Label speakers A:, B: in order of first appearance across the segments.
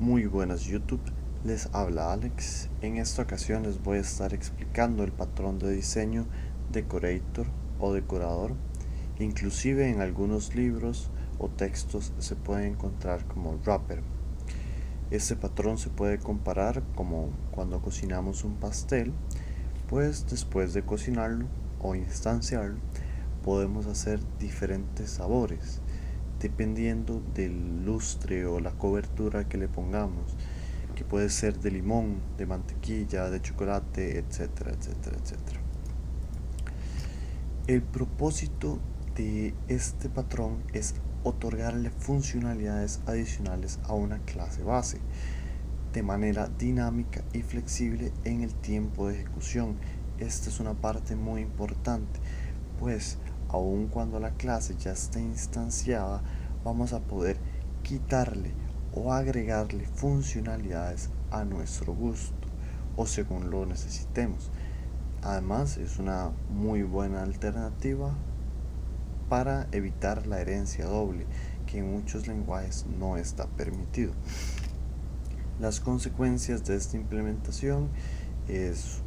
A: Muy buenas YouTube, les habla Alex. En esta ocasión les voy a estar explicando el patrón de diseño Decorator o decorador. Inclusive en algunos libros o textos se puede encontrar como wrapper. Este patrón se puede comparar como cuando cocinamos un pastel, pues después de cocinarlo o instanciarlo podemos hacer diferentes sabores dependiendo del lustre o la cobertura que le pongamos, que puede ser de limón, de mantequilla, de chocolate, etcétera, etcétera, etcétera. El propósito de este patrón es otorgarle funcionalidades adicionales a una clase base de manera dinámica y flexible en el tiempo de ejecución. Esta es una parte muy importante, pues aun cuando la clase ya esté instanciada, vamos a poder quitarle o agregarle funcionalidades a nuestro gusto o según lo necesitemos. Además, es una muy buena alternativa para evitar la herencia doble, que en muchos lenguajes no está permitido. Las consecuencias de esta implementación es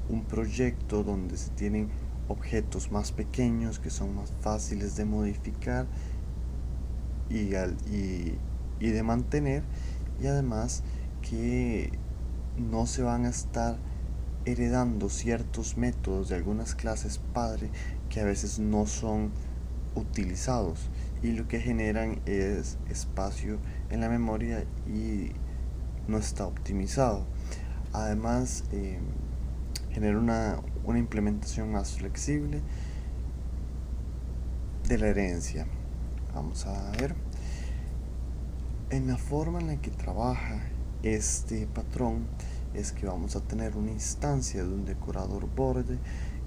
A: un proyecto donde se tienen objetos más pequeños que son más fáciles de modificar y de mantener, y además que no se van a estar heredando ciertos métodos de algunas clases padre que a veces no son utilizados y lo que generan es espacio en la memoria y no está optimizado. Además, genera una implementación más flexible de la herencia. Vamos a ver. En la forma en la que trabaja este patrón es que vamos a tener una instancia de un decorador borde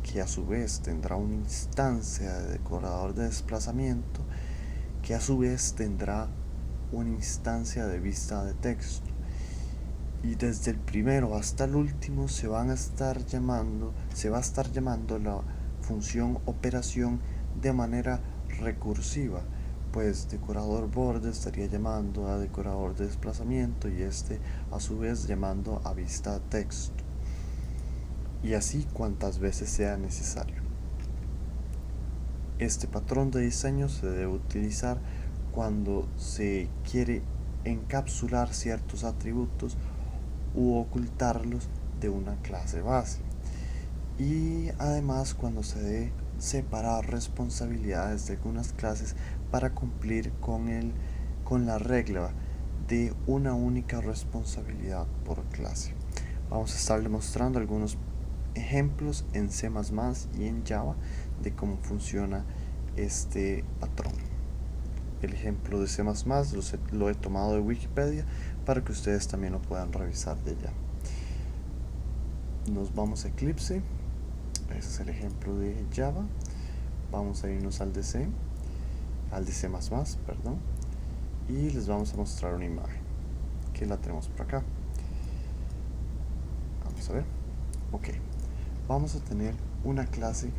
A: que a su vez tendrá una instancia de decorador de desplazamiento que a su vez tendrá una instancia de vista de texto, y desde el primero hasta el último se va a estar llamando la función operación de manera recursiva, pues decorador borde estaría llamando a decorador de desplazamiento y este a su vez llamando a vista texto, y así cuantas veces sea necesario. Este patrón de diseño se debe utilizar cuando se quiere encapsular ciertos atributos u ocultarlos de una clase base, y además cuando se debe separar responsabilidades de algunas clases para cumplir con la regla de una única responsabilidad por clase. Vamos a estar demostrando algunos ejemplos en C++ y en Java de cómo funciona este patrón. El ejemplo de C++ lo he tomado de Wikipedia para que ustedes también lo puedan revisar de allá. Nos vamos a Eclipse. Ese es el ejemplo de Java. Vamos a irnos al de C, perdón, y les vamos a mostrar una imagen que la tenemos por acá. Vamos a ver. Ok, vamos a tener una clase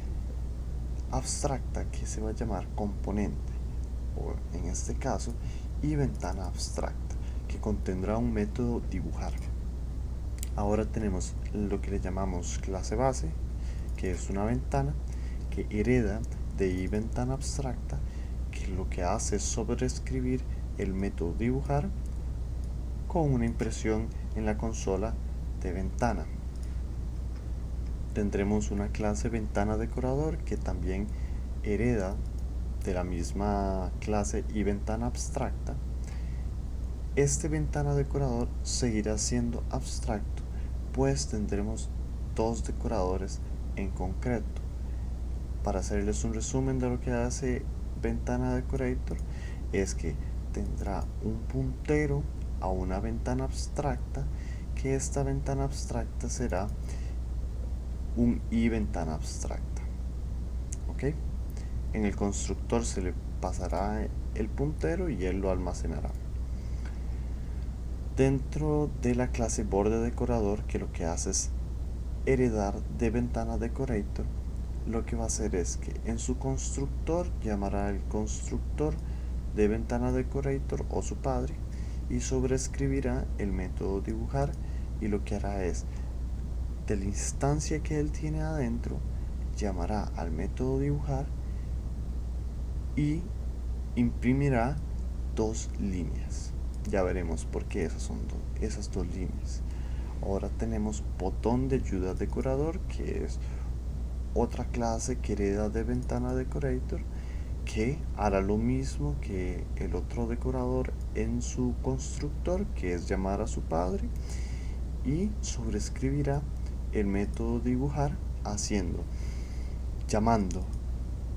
A: abstracta que se va a llamar componente, o en este caso, y ventana abstracta, que contendrá un método dibujar. Ahora tenemos lo que le llamamos clase base, que es una ventana que hereda de iVentana abstracta, que lo que hace es sobreescribir el método dibujar con una impresión en la consola de ventana. Tendremos una clase ventana decorador que también hereda de la misma clase iVentana abstracta. Este ventana decorador seguirá siendo abstracto, pues tendremos dos decoradores en concreto. Para hacerles un resumen de lo que hace ventana decorator, es que tendrá un puntero a una ventana abstracta, que esta ventana abstracta será un iVentana abstracta. ¿Ok? En el constructor se le pasará el puntero y él lo almacenará. Dentro de la clase borde decorador, que lo que hace es heredar de ventana decorator, lo que va a hacer es que en su constructor llamará el constructor de ventana decorator o su padre, y sobreescribirá el método dibujar, y lo que hará es, de la instancia que él tiene adentro, llamará al método dibujar y imprimirá dos líneas. Ya veremos por qué esas dos líneas. Ahora tenemos botón de ayuda decorador, que es otra clase que hereda de ventana decorator, que hará lo mismo que el otro decorador en su constructor, que es llamar a su padre, y sobreescribirá el método dibujar llamando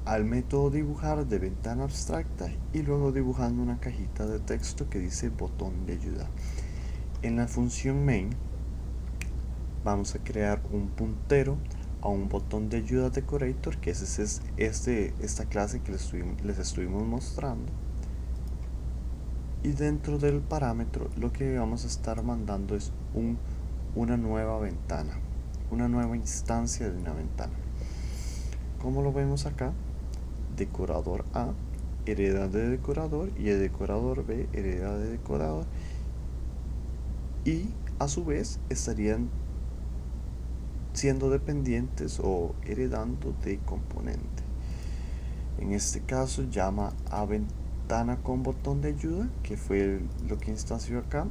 A: al método dibujar de ventana abstracta y luego dibujando una cajita de texto que dice botón de ayuda. En la función main vamos a crear un puntero a un botón de ayuda decorator, que es esta clase que les estuvimos mostrando, y dentro del parámetro lo que vamos a estar mandando es una nueva ventana, una nueva instancia de una ventana. Como lo vemos acá, decorador A hereda de decorador y el decorador B hereda de decorador, y a su vez estarían siendo dependientes o heredando de componente. En este caso llama a ventana con botón de ayuda, que fue lo que instanció acá,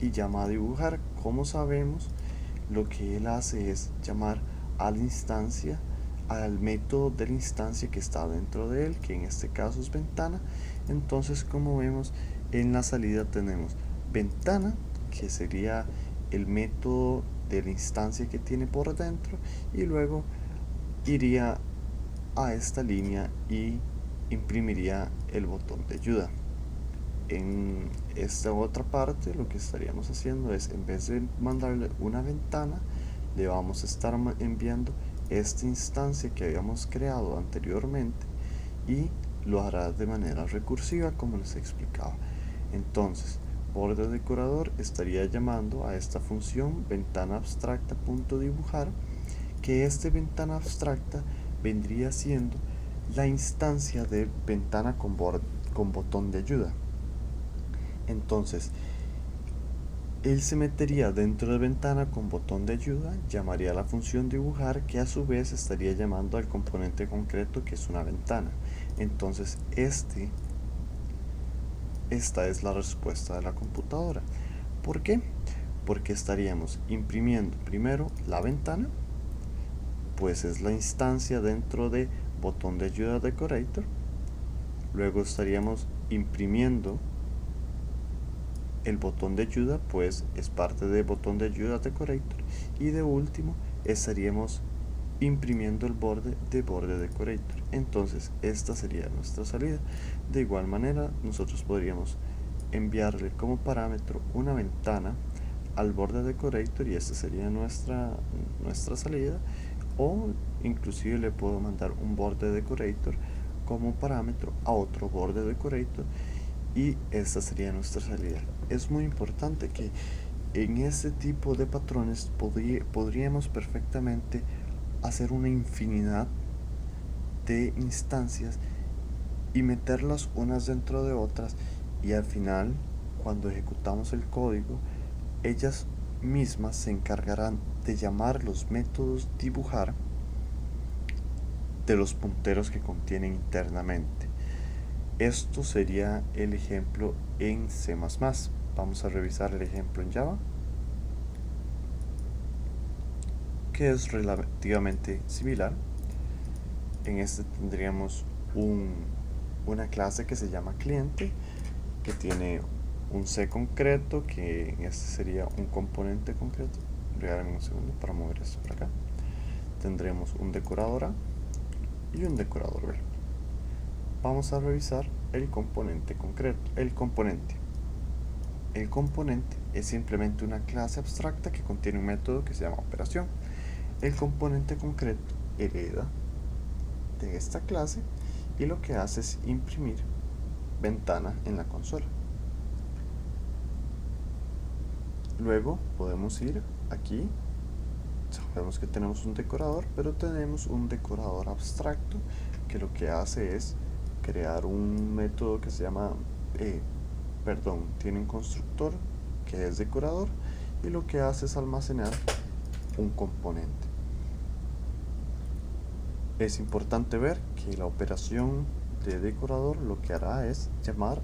A: y llama a dibujar. Como sabemos, lo que él hace es llamar a la instancia, al método de la instancia que está dentro de él, que en este caso es ventana. Entonces, como vemos, en la salida tenemos ventana, que sería el método de la instancia que tiene por dentro, y luego iría a esta línea y imprimiría el botón de ayuda. En esta otra parte lo que estaríamos haciendo es, en vez de mandarle una ventana, le vamos a estar enviando esta instancia que habíamos creado anteriormente, y lo hará de manera recursiva, como les explicaba. Entonces, borde decorador estaría llamando a esta función ventana abstracta.dibujar, que ventana abstracta vendría siendo la instancia de ventana con botón de ayuda. Entonces, él se metería dentro de ventana con botón de ayuda, llamaría a la función dibujar, que a su vez estaría llamando al componente concreto, que es una ventana. Entonces, esta es la respuesta de la computadora. ¿Por qué? Porque estaríamos imprimiendo primero la ventana, pues es la instancia dentro de botón de ayuda decorator. Luego estaríamos imprimiendo el botón de ayuda, pues es parte de botón de ayuda decorator. Y de último estaríamos imprimiendo el borde decorator. Entonces esta sería nuestra salida. De igual manera, nosotros podríamos enviarle como parámetro una ventana al borde decorator, y esta sería nuestra salida. O inclusive le puedo mandar un borde decorator como parámetro a otro borde decorator, y esta sería nuestra salida. Es muy importante que en este tipo de patrones podríamos perfectamente hacer una infinidad de instancias y meterlas unas dentro de otras, y al final, cuando ejecutamos el código, ellas mismas se encargarán de llamar los métodos dibujar de los punteros que contienen internamente. Esto sería el ejemplo en C++. Vamos a revisar el ejemplo en Java, que es relativamente similar. En este tendríamos una clase que se llama cliente, que tiene un C concreto, que en este sería un componente concreto. Regálame un segundo para mover esto por acá. Tendremos un decorador A y un decorador B. Vamos a revisar el componente concreto. El componente es simplemente una clase abstracta que contiene un método que se llama operación. El componente concreto hereda de esta clase y lo que hace es imprimir ventana en la consola. Luego podemos ir aquí. Sabemos que tenemos un decorador, pero tenemos un decorador abstracto que lo que hace es crear un método que se llama tiene un constructor que es decorador y lo que hace es almacenar un componente. Es importante ver que la operación de decorador lo que hará es llamar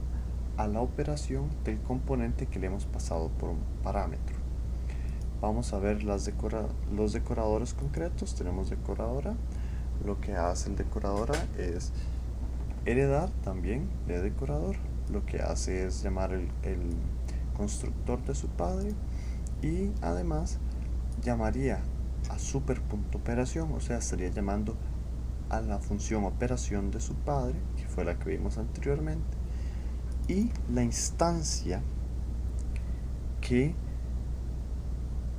A: a la operación del componente que le hemos pasado por un parámetro. Vamos a ver los decoradores concretos. Tenemos decoradora. Lo que hace el decoradora es heredar también de decorador. Lo que hace es llamar el constructor de su padre y además llamaría a super.operación, o sea, estaría llamando a la función operación de su padre, que fue la que vimos anteriormente, y la instancia que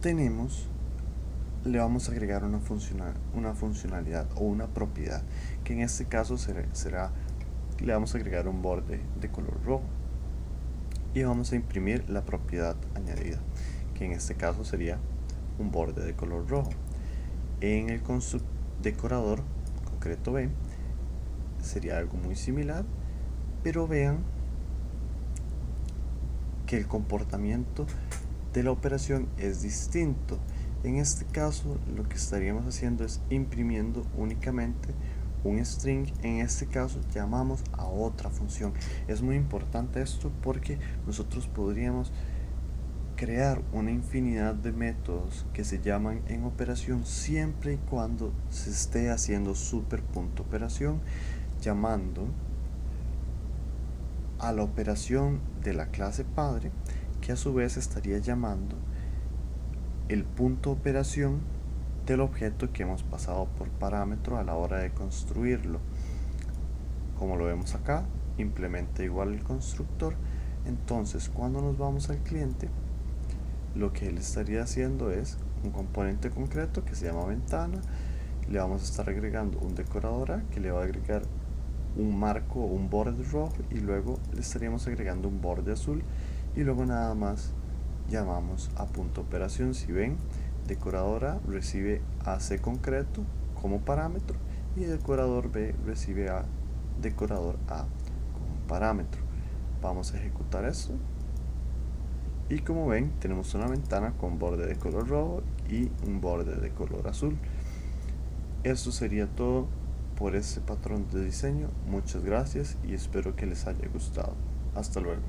A: tenemos le vamos a agregar una funcionalidad o una propiedad, que en este caso le vamos a agregar un borde de color rojo y vamos a imprimir la propiedad añadida, que en este caso sería un borde de color rojo. En el decorador concreto B sería algo muy similar, pero vean que el comportamiento de la operación es distinto. En este caso lo que estaríamos haciendo es imprimiendo únicamente un string. En este caso llamamos a otra función. Es muy importante esto porque nosotros podríamos crear una infinidad de métodos que se llaman en operación siempre y cuando se esté haciendo super.operación, llamando a la operación de la clase padre, que a su vez estaría llamando el punto operación del objeto que hemos pasado por parámetro a la hora de construirlo. Como lo vemos acá, implementa igual el constructor. Entonces cuando nos vamos al cliente, lo que él estaría haciendo es un componente concreto que se llama ventana. Le vamos a estar agregando un decorador A que le va a agregar un marco o un borde rojo y luego le estaríamos agregando un borde azul y luego nada más llamamos a punto operación. Si ven, decorador A recibe AC concreto como parámetro y decorador B recibe a decorador A como parámetro. Vamos a ejecutar esto y como ven tenemos una ventana con borde de color rojo y un borde de color azul. Esto sería todo por este patrón de diseño. Muchas gracias y espero que les haya gustado. Hasta luego.